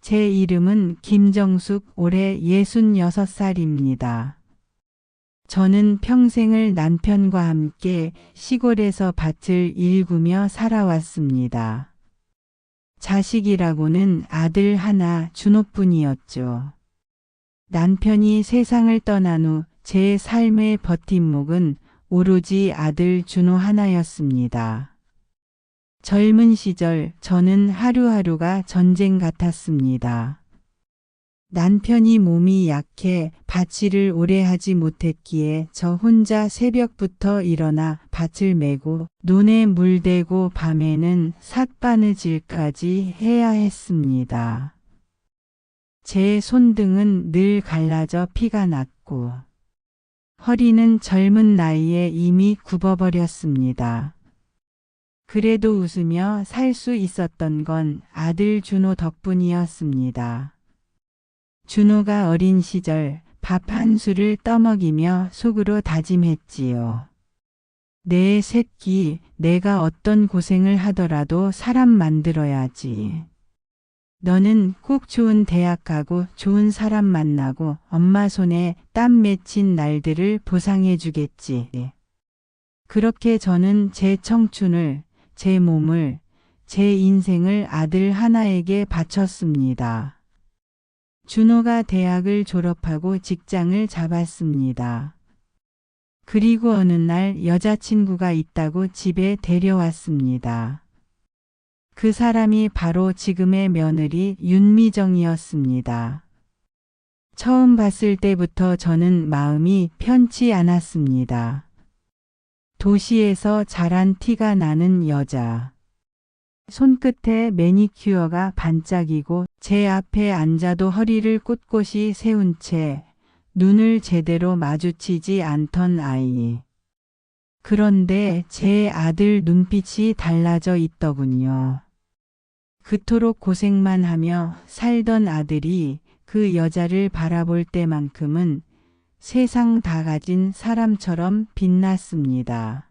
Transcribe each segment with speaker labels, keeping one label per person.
Speaker 1: 제 이름은 김정숙, 올해 66살입니다. 저는 평생을 남편과 함께 시골에서 밭을 일구며 살아왔습니다. 자식이라고는 아들 하나, 준호뿐이었죠. 남편이 세상을 떠난 후 제 삶의 버팀목은 오로지 아들 준호 하나였습니다. 젊은 시절 저는 하루하루가 전쟁 같았습니다. 남편이 몸이 약해 밭일을 오래 하지 못했기에 저 혼자 새벽부터 일어나 밭을 메고 논에 물 대고 밤에는 삿바느질까지 해야 했습니다. 제 손등은 늘 갈라져 피가 났고 허리는 젊은 나이에 이미 굽어버렸습니다. 그래도 웃으며 살 수 있었던 건 아들 준호 덕분이었습니다. 준호가 어린 시절 밥 한 술을 떠먹이며 속으로 다짐했지요. 내 새끼, 내가 어떤 고생을 하더라도 사람 만들어야지. 너는 꼭 좋은 대학 가고 좋은 사람 만나고 엄마 손에 땀 맺힌 날들을 보상해 주겠지. 그렇게 저는 제 청춘을, 제 몸을, 제 인생을 아들 하나에게 바쳤습니다. 준호가 대학을 졸업하고 직장을 잡았습니다. 그리고 어느 날 여자친구가 있다고 집에 데려왔습니다. 그 사람이 바로 지금의 며느리 윤미정이었습니다. 처음 봤을 때부터 저는 마음이 편치 않았습니다. 도시에서 자란 티가 나는 여자. 손끝에 매니큐어가 반짝이고 제 앞에 앉아도 허리를 꼿꼿이 세운 채 눈을 제대로 마주치지 않던 아이. 그런데 제 아들 눈빛이 달라져 있더군요. 그토록 고생만 하며 살던 아들이 그 여자를 바라볼 때만큼은 세상 다 가진 사람처럼 빛났습니다.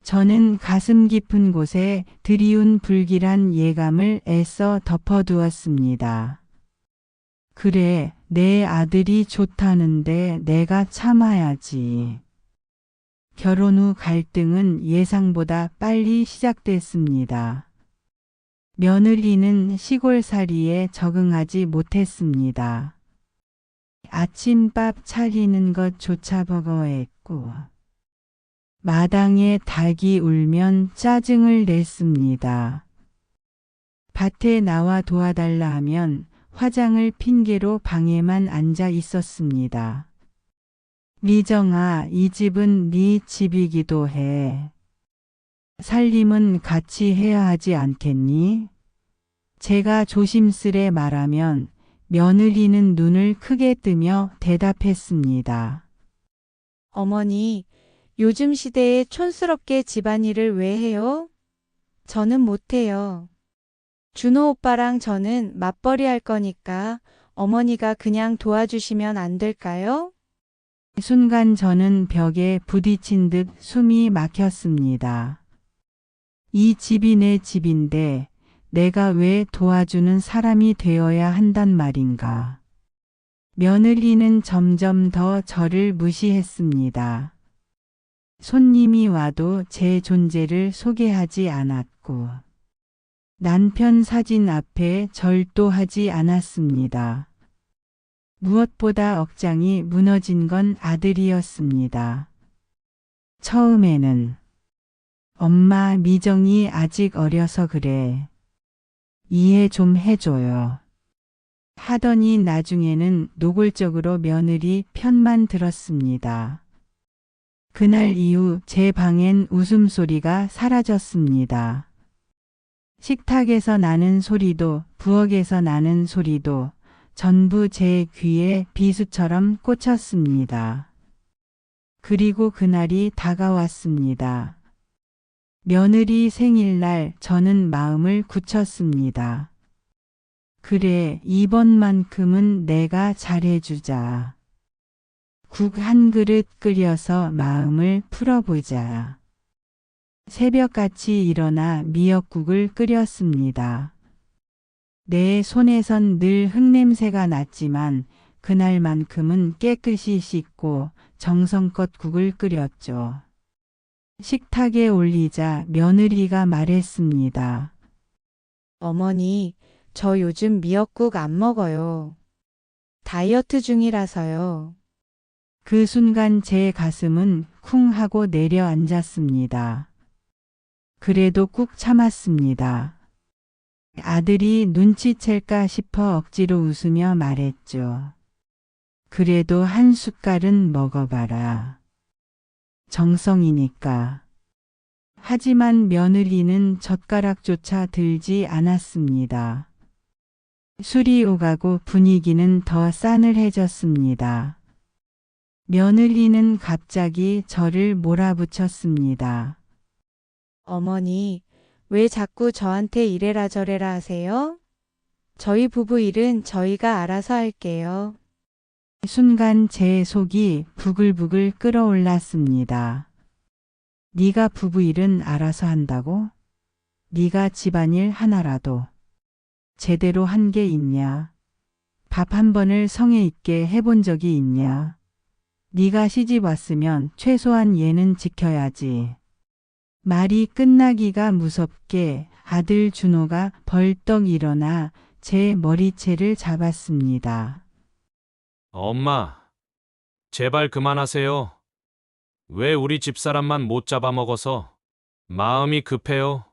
Speaker 1: 저는 가슴 깊은 곳에 드리운 불길한 예감을 애써 덮어두었습니다. 그래, 내 아들이 좋다는데 내가 참아야지. 결혼 후 갈등은 예상보다 빨리 시작됐습니다. 며느리는 시골살이에 적응하지 못했습니다. 아침밥 차리는 것조차 버거워했고 마당에 닭이 울면 짜증을 냈습니다. 밭에 나와 도와달라 하면 화장을 핑계로 방에만 앉아 있었습니다. 미정아, 이 집은 네 집이기도 해. 살림은 같이 해야 하지 않겠니? 제가 조심스레 말하면 며느리는 눈을 크게 뜨며 대답했습니다.
Speaker 2: 어머니, 요즘 시대에 촌스럽게 집안일을 왜 해요? 저는 못해요. 준호 오빠랑 저는 맞벌이 할 거니까 어머니가 그냥 도와주시면 안 될까요?
Speaker 1: 순간 저는 벽에 부딪힌 듯 숨이 막혔습니다. 이 집이 내 집인데 내가 왜 도와주는 사람이 되어야 한단 말인가. 며느리는 점점 더 저를 무시했습니다. 손님이 와도 제 존재를 소개하지 않았고 남편 사진 앞에 절도하지 않았습니다. 무엇보다 억장이 무너진 건 아들이었습니다. 처음에는 엄마, 미정이 아직 어려서 그래. 이해 좀 해줘요. 하더니 나중에는 노골적으로 며느리 편만 들었습니다. 그날 이후 제 방엔 웃음소리가 사라졌습니다. 식탁에서 나는 소리도 부엌에서 나는 소리도 전부 제 귀에 비수처럼 꽂혔습니다. 그리고 그날이 다가왔습니다. 며느리 생일날 저는 마음을 굳혔습니다. 그래, 이번만큼은 내가 잘해주자. 국 한 그릇 끓여서 마음을 풀어보자. 새벽같이 일어나 미역국을 끓였습니다. 내 손에선 늘 흙냄새가 났지만 그날만큼은 깨끗이 씻고 정성껏 국을 끓였죠. 식탁에 올리자 며느리가 말했습니다.
Speaker 2: 어머니, 저 요즘 미역국 안 먹어요. 다이어트 중이라서요.
Speaker 1: 그 순간 제 가슴은 쿵 하고 내려앉았습니다. 그래도 꾹 참았습니다. 아들이 눈치챌까 싶어 억지로 웃으며 말했죠. 그래도 한 숟갈은 먹어봐라. 정성이니까. 하지만 며느리는 젓가락조차 들지 않았습니다. 술이 오가고 분위기는 더 싸늘해졌습니다. 며느리는 갑자기 저를 몰아붙였습니다.
Speaker 2: 어머니, 왜 자꾸 저한테 이래라 저래라 하세요? 저희 부부 일은 저희가 알아서 할게요.
Speaker 1: 순간 제 속이 부글부글 끓어올랐습니다. 네가 부부 일은 알아서 한다고? 네가 집안일 하나라도 제대로 한 게 있냐? 밥 한 번을 성의 있게 해본 적이 있냐? 네가 시집 왔으면 최소한 얘는 지켜야지. 말이 끝나기가 무섭게 아들 준호가 벌떡 일어나 제 머리채를 잡았습니다.
Speaker 3: 엄마, 제발 그만하세요. 왜 우리 집사람만 못 잡아먹어서 마음이 급해요?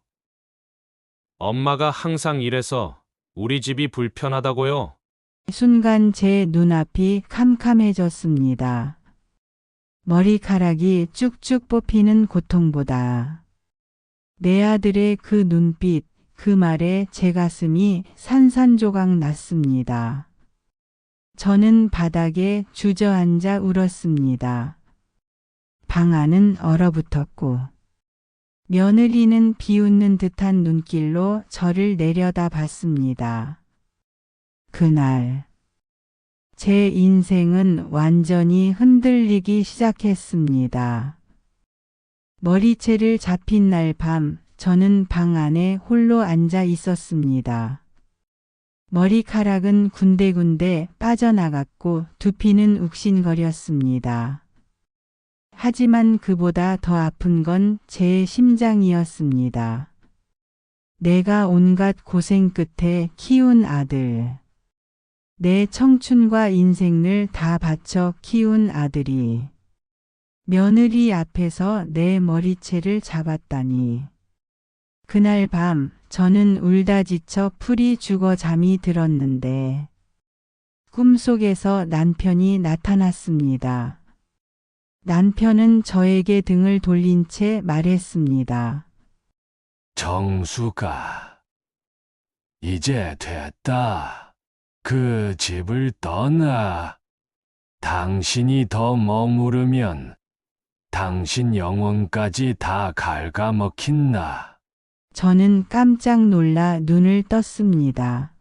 Speaker 3: 엄마가 항상 이래서 우리 집이 불편하다고요.
Speaker 1: 순간 제 눈앞이 캄캄해졌습니다. 머리카락이 쭉쭉 뽑히는 고통보다 내 아들의 그 눈빛, 그 말에 제 가슴이 산산조각 났습니다. 저는 바닥에 주저앉아 울었습니다. 방 안은 얼어붙었고 며느리는 비웃는 듯한 눈길로 저를 내려다 봤습니다. 그날 제 인생은 완전히 흔들리기 시작했습니다. 머리채를 잡힌 날 밤 저는 방 안에 홀로 앉아 있었습니다. 머리카락은 군데군데 빠져나갔고 두피는 욱신거렸습니다. 하지만 그보다 더 아픈 건 제 심장이었습니다. 내가 온갖 고생 끝에 키운 아들. 내 청춘과 인생을 다 바쳐 키운 아들이 며느리 앞에서 내 머리채를 잡았다니. 그날 밤 저는 울다 지쳐 풀이 죽어 잠이 들었는데 꿈속에서 남편이 나타났습니다. 남편은 저에게 등을 돌린 채 말했습니다.
Speaker 4: 정수가, 이제 됐다. 그 집을 떠나. 당신이 더 머무르면 당신 영혼까지 다 갉아먹힌다.
Speaker 1: 저는 깜짝 놀라 눈을 떴습니다.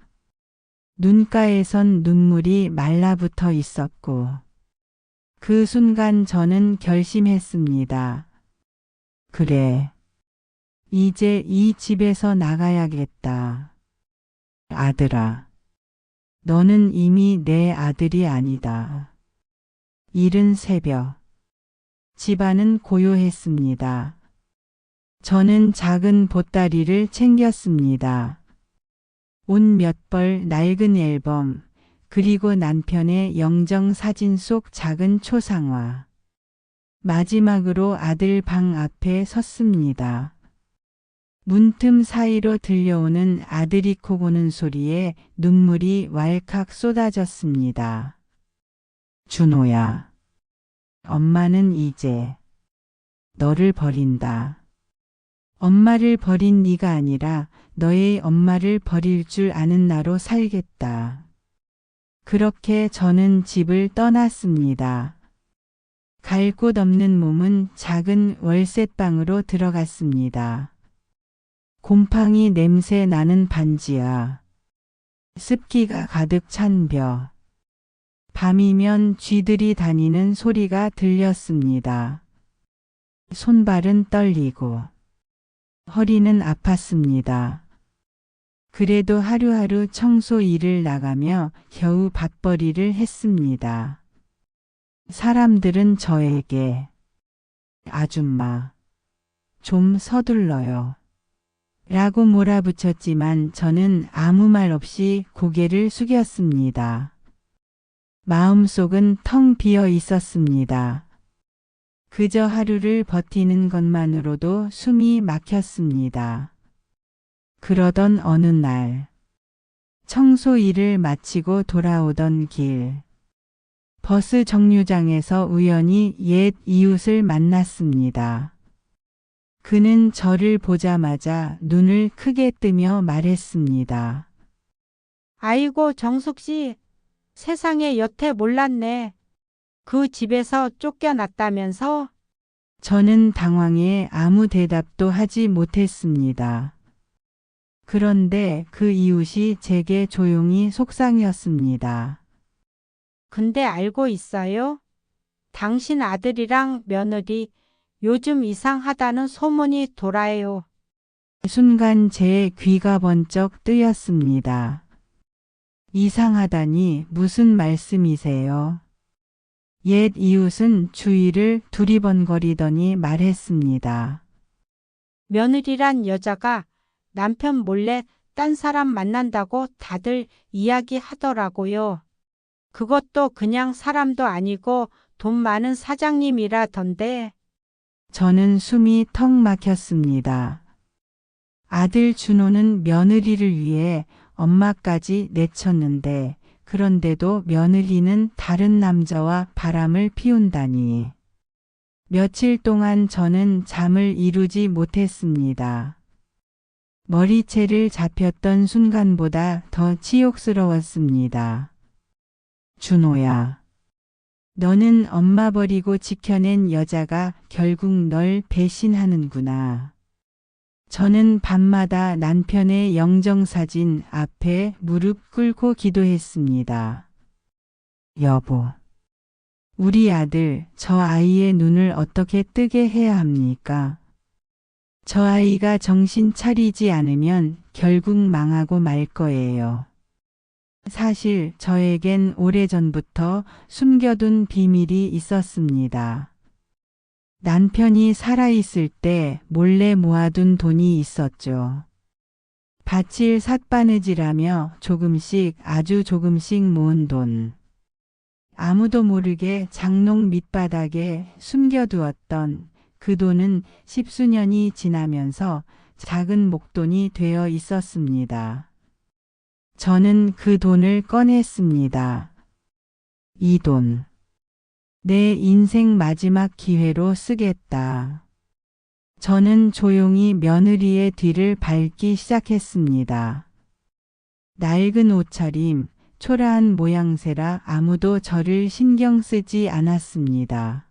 Speaker 1: 눈가에선 눈물이 말라붙어 있었고 그 순간 저는 결심했습니다. 그래, 이제 이 집에서 나가야겠다. 아들아, 너는 이미 내 아들이 아니다. 이른 새벽, 집안은 고요했습니다. 저는 작은 보따리를 챙겼습니다. 옷 몇 벌 낡은 앨범, 그리고 남편의 영정 사진 속 작은 초상화. 마지막으로 아들 방 앞에 섰습니다. 문틈 사이로 들려오는 아들이 코 고는 소리에 눈물이 왈칵 쏟아졌습니다. 준호야, 엄마는 이제 너를 버린다. 엄마를 버린 네가 아니라 너의 엄마를 버릴 줄 아는 나로 살겠다. 그렇게 저는 집을 떠났습니다. 갈 곳 없는 몸은 작은 월세방으로 들어갔습니다. 곰팡이 냄새 나는 반지하, 습기가 가득 찬 벽, 밤이면 쥐들이 다니는 소리가 들렸습니다. 손발은 떨리고 허리는 아팠습니다. 그래도 하루하루 청소 일을 나가며 겨우 밥벌이를 했습니다. 사람들은 저에게 아줌마, 좀 서둘러요. 라고 몰아붙였지만 저는 아무 말 없이 고개를 숙였습니다. 마음속은 텅 비어 있었습니다. 그저 하루를 버티는 것만으로도 숨이 막혔습니다. 그러던 어느 날, 청소 일을 마치고 돌아오던 길, 버스 정류장에서 우연히 옛 이웃을 만났습니다. 그는 저를 보자마자 눈을 크게 뜨며 말했습니다.
Speaker 2: 아이고, 정숙 씨, 세상에 여태 몰랐네. 그 집에서 쫓겨났다면서?
Speaker 1: 저는 당황해 아무 대답도 하지 못했습니다. 그런데 그 이웃이 제게 조용히 속상이었습니다.
Speaker 2: 근데 알고 있어요? 당신 아들이랑 며느리 요즘 이상하다는 소문이 돌아요.
Speaker 1: 순간 제 귀가 번쩍 뜨였습니다. 이상하다니 무슨 말씀이세요? 옛 이웃은 주위를 두리번거리더니 말했습니다.
Speaker 2: 며느리란 여자가 남편 몰래 딴 사람 만난다고 다들 이야기하더라고요. 그것도 그냥 사람도 아니고 돈 많은 사장님이라던데.
Speaker 1: 저는 숨이 턱 막혔습니다. 아들 준호는 며느리를 위해 엄마까지 내쳤는데 그런데도 며느리는 다른 남자와 바람을 피운다니. 며칠 동안 저는 잠을 이루지 못했습니다. 머리채를 잡혔던 순간보다 더 치욕스러웠습니다. 준호야. 너는 엄마 버리고 지켜낸 여자가 결국 널 배신하는구나. 저는 밤마다 남편의 영정사진 앞에 무릎 꿇고 기도했습니다. 여보, 우리 아들, 저 아이의 눈을 어떻게 뜨게 해야 합니까? 저 아이가 정신 차리지 않으면 결국 망하고 말 거예요. 사실 저에겐 오래전부터 숨겨둔 비밀이 있었습니다. 남편이 살아있을 때 몰래 모아둔 돈이 있었죠. 바칠 삿바느질하며 조금씩 아주 조금씩 모은 돈. 아무도 모르게 장롱 밑바닥에 숨겨두었던 그 돈은 10수년이 지나면서 작은 목돈이 되어 있었습니다. 저는 그 돈을 꺼냈습니다. 이 돈. 내 인생 마지막 기회로 쓰겠다. 저는 조용히 며느리의 뒤를 밟기 시작했습니다. 낡은 옷차림, 초라한 모양새라 아무도 저를 신경 쓰지 않았습니다.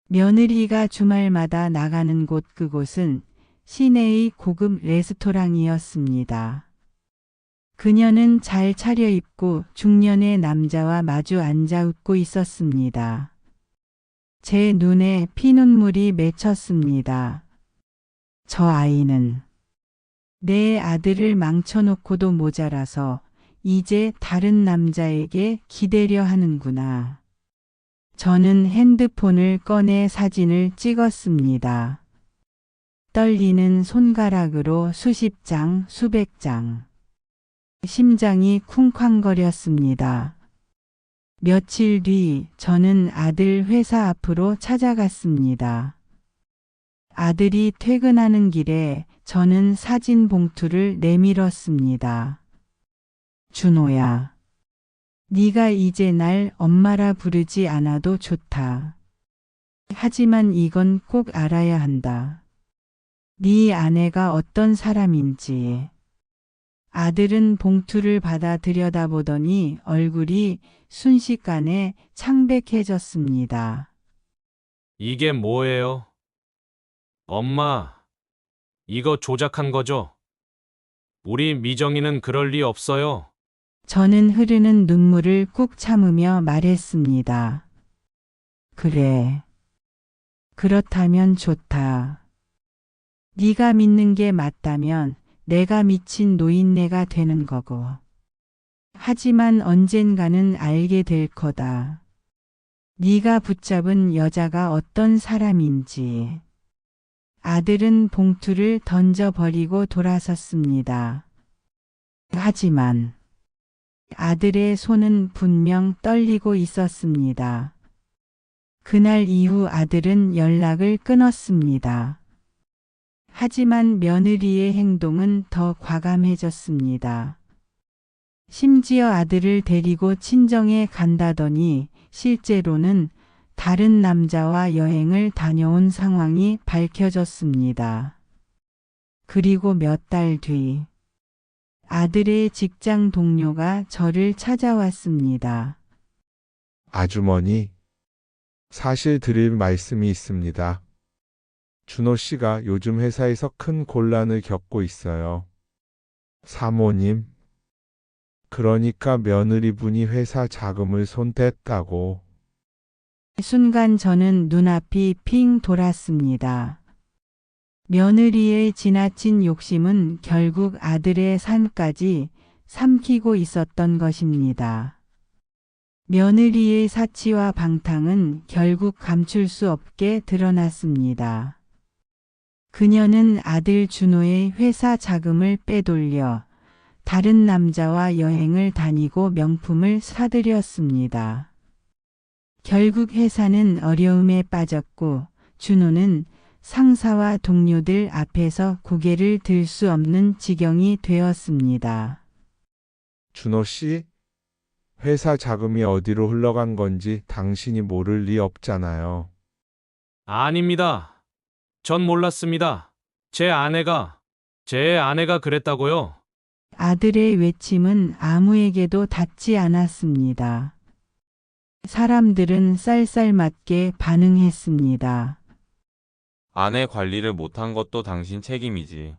Speaker 1: 며느리가 주말마다 나가는 곳 그곳은 시내의 고급 레스토랑이었습니다. 그녀는 잘 차려입고 중년의 남자와 마주 앉아 웃고 있었습니다. 제 눈에 피눈물이 맺혔습니다. 저 아이는 내 아들을 망쳐놓고도 모자라서 이제 다른 남자에게 기대려 하는구나. 저는 핸드폰을 꺼내 사진을 찍었습니다. 떨리는 손가락으로 수십 장, 수백 장. 심장이 쿵쾅거렸습니다. 며칠 뒤 저는 아들 회사 앞으로 찾아갔습니다. 아들이 퇴근하는 길에 저는 사진 봉투를 내밀었습니다. 준호야, 네가 이제 날 엄마라 부르지 않아도 좋다. 하지만 이건 꼭 알아야 한다. 네 아내가 어떤 사람인지. 아들은 봉투를 받아 들여다보더니 얼굴이 순식간에 창백해졌습니다.
Speaker 3: 이게 뭐예요? 엄마, 이거 조작한 거죠? 우리 미정이는 그럴 리 없어요.
Speaker 1: 저는 흐르는 눈물을 꾹 참으며 말했습니다. 그래. 그렇다면 좋다. 네가 믿는 게 맞다면 내가 미친 노인네가 되는 거고. 하지만 언젠가는 알게 될 거다. 네가 붙잡은 여자가 어떤 사람인지. 아들은 봉투를 던져버리고 돌아섰습니다. 하지만 아들의 손은 분명 떨리고 있었습니다. 그날 이후 아들은 연락을 끊었습니다. 하지만 며느리의 행동은 더 과감해졌습니다. 심지어 아들을 데리고 친정에 간다더니 실제로는 다른 남자와 여행을 다녀온 상황이 밝혀졌습니다. 그리고 몇 달 뒤, 아들의 직장 동료가 저를 찾아왔습니다.
Speaker 5: 아주머니, 사실 드릴 말씀이 있습니다. 준호 씨가 요즘 회사에서 큰 곤란을 겪고 있어요. 사모님, 그러니까 며느리분이 회사 자금을 손댔다고.
Speaker 1: 순간 저는 눈앞이 핑 돌았습니다. 며느리의 지나친 욕심은 결국 아들의 삶까지 삼키고 있었던 것입니다. 며느리의 사치와 방탕은 결국 감출 수 없게 드러났습니다. 그녀는 아들 준호의 회사 자금을 빼돌려 다른 남자와 여행을 다니고 명품을 사들였습니다. 결국 회사는 어려움에 빠졌고 준호는 상사와 동료들 앞에서 고개를 들 수 없는 지경이 되었습니다.
Speaker 5: 준호 씨, 회사 자금이 어디로 흘러간 건지 당신이 모를 리 없잖아요.
Speaker 3: 아닙니다. 전 몰랐습니다. 제 아내가 그랬다고요?
Speaker 1: 아들의 외침은 아무에게도 닿지 않았습니다. 사람들은 쌀쌀맞게 반응했습니다.
Speaker 6: 아내 관리를 못한 것도 당신 책임이지.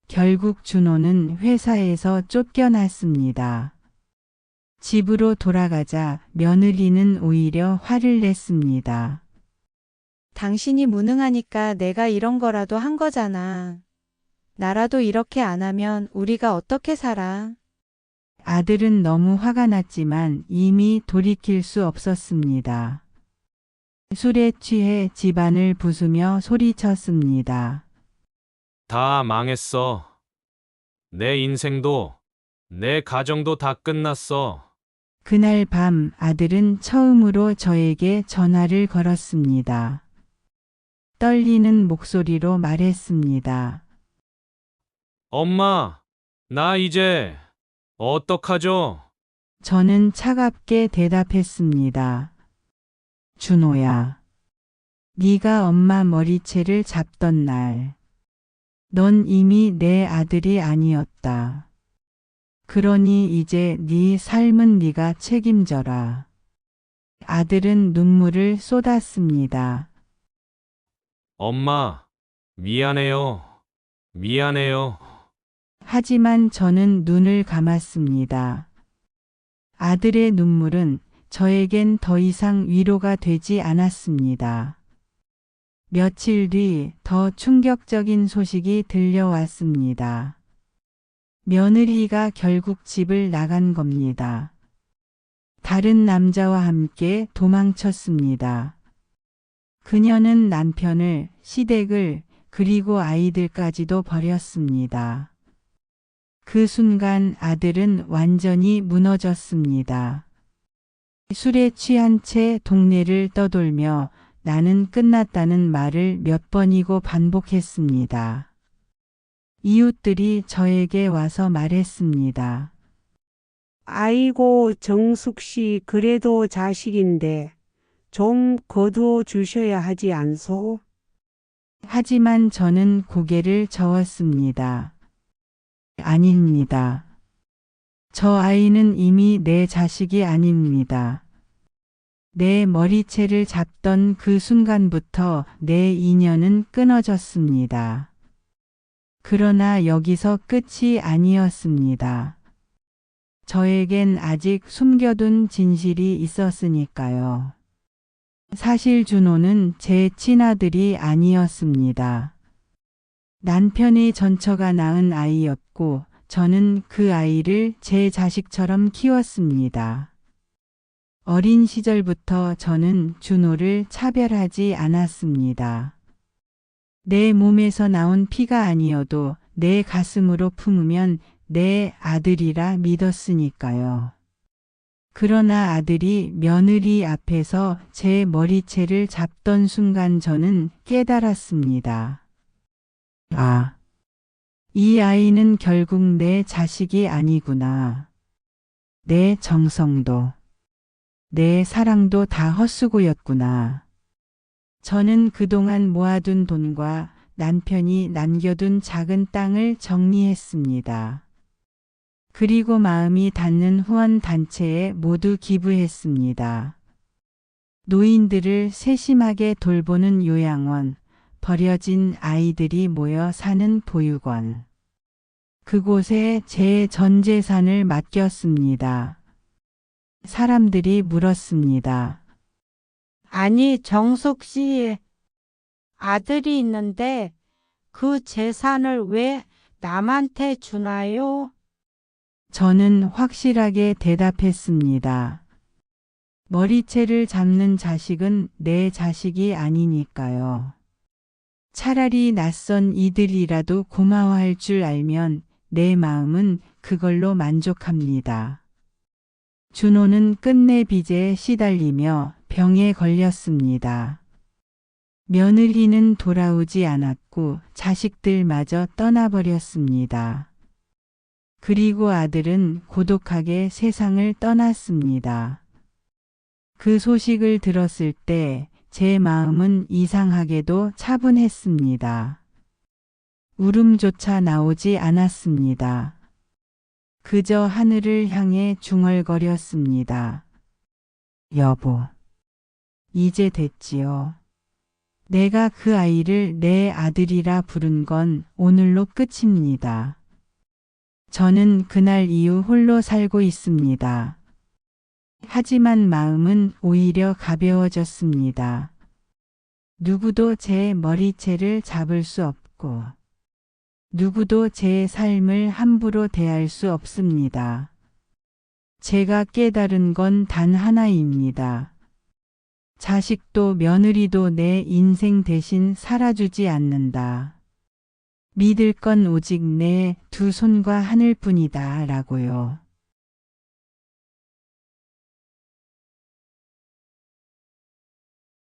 Speaker 1: 결국 준호는 회사에서 쫓겨났습니다. 집으로 돌아가자 며느리는 오히려 화를 냈습니다.
Speaker 2: 당신이 무능하니까 내가 이런 거라도 한 거잖아. 나라도 이렇게 안 하면 우리가 어떻게 살아?
Speaker 1: 아들은 너무 화가 났지만 이미 돌이킬 수 없었습니다. 술에 취해 집안을 부수며 소리쳤습니다.
Speaker 3: 다 망했어. 내 인생도, 내 가정도 다 끝났어.
Speaker 1: 그날 밤 아들은 처음으로 저에게 전화를 걸었습니다. 떨리는 목소리로 말했습니다.
Speaker 3: 엄마, 나 이제 어떡하죠?
Speaker 1: 저는 차갑게 대답했습니다. 준호야, 네가 엄마 머리채를 잡던 날, 넌 이미 내 아들이 아니었다. 그러니 이제 네 삶은 네가 책임져라. 아들은 눈물을 쏟았습니다.
Speaker 3: 엄마, 미안해요. 미안해요.
Speaker 1: 하지만 저는 눈을 감았습니다. 아들의 눈물은 저에겐 더 이상 위로가 되지 않았습니다. 며칠 뒤 더 충격적인 소식이 들려왔습니다. 며느리가 결국 집을 나간 겁니다. 다른 남자와 함께 도망쳤습니다. 그녀는 남편을, 시댁을, 그리고 아이들까지도 버렸습니다. 그 순간 아들은 완전히 무너졌습니다. 술에 취한 채 동네를 떠돌며 나는 끝났다는 말을 몇 번이고 반복했습니다. 이웃들이 저에게 와서 말했습니다.
Speaker 7: 아이고, 정숙 씨, 그래도 자식인데 좀 거두어 주셔야 하지 않소?
Speaker 1: 하지만 저는 고개를 저었습니다. 아닙니다. 저 아이는 이미 내 자식이 아닙니다. 내 머리채를 잡던 그 순간부터 내 인연은 끊어졌습니다. 그러나 여기서 끝이 아니었습니다. 저에겐 아직 숨겨둔 진실이 있었으니까요. 사실 준호는 제 친아들이 아니었습니다. 남편의 전처가 낳은 아이였고 저는 그 아이를 제 자식처럼 키웠습니다. 어린 시절부터 저는 준호를 차별하지 않았습니다. 내 몸에서 나온 피가 아니어도 내 가슴으로 품으면 내 아들이라 믿었으니까요. 그러나 아들이 며느리 앞에서 제 머리채를 잡던 순간 저는 깨달았습니다. 아, 이 아이는 결국 내 자식이 아니구나. 내 정성도, 내 사랑도 다 헛수고였구나. 저는 그동안 모아둔 돈과 남편이 남겨둔 작은 땅을 정리했습니다. 그리고 마음이 닿는 후원단체에 모두 기부했습니다. 노인들을 세심하게 돌보는 요양원, 버려진 아이들이 모여 사는 보육원. 그곳에 제 전 재산을 맡겼습니다. 사람들이 물었습니다.
Speaker 8: 아니, 정숙 씨, 아들이 있는데 그 재산을 왜 남한테 주나요?
Speaker 1: 저는 확실하게 대답했습니다. 머리채를 잡는 자식은 내 자식이 아니니까요. 차라리 낯선 이들이라도 고마워할 줄 알면 내 마음은 그걸로 만족합니다. 준호는 끝내 빚에 시달리며 병에 걸렸습니다. 며느리는 돌아오지 않았고 자식들마저 떠나버렸습니다. 그리고 아들은 고독하게 세상을 떠났습니다. 그 소식을 들었을 때 제 마음은 이상하게도 차분했습니다. 울음조차 나오지 않았습니다. 그저 하늘을 향해 중얼거렸습니다. 여보, 이제 됐지요. 내가 그 아이를 내 아들이라 부른 건 오늘로 끝입니다. 저는 그날 이후 홀로 살고 있습니다. 하지만 마음은 오히려 가벼워졌습니다. 누구도 제 머리채를 잡을 수 없고, 누구도 제 삶을 함부로 대할 수 없습니다. 제가 깨달은 건 단 하나입니다. 자식도 며느리도 내 인생 대신 살아주지 않는다. 믿을 건 오직 내 두 손과 하늘뿐이다 라고요.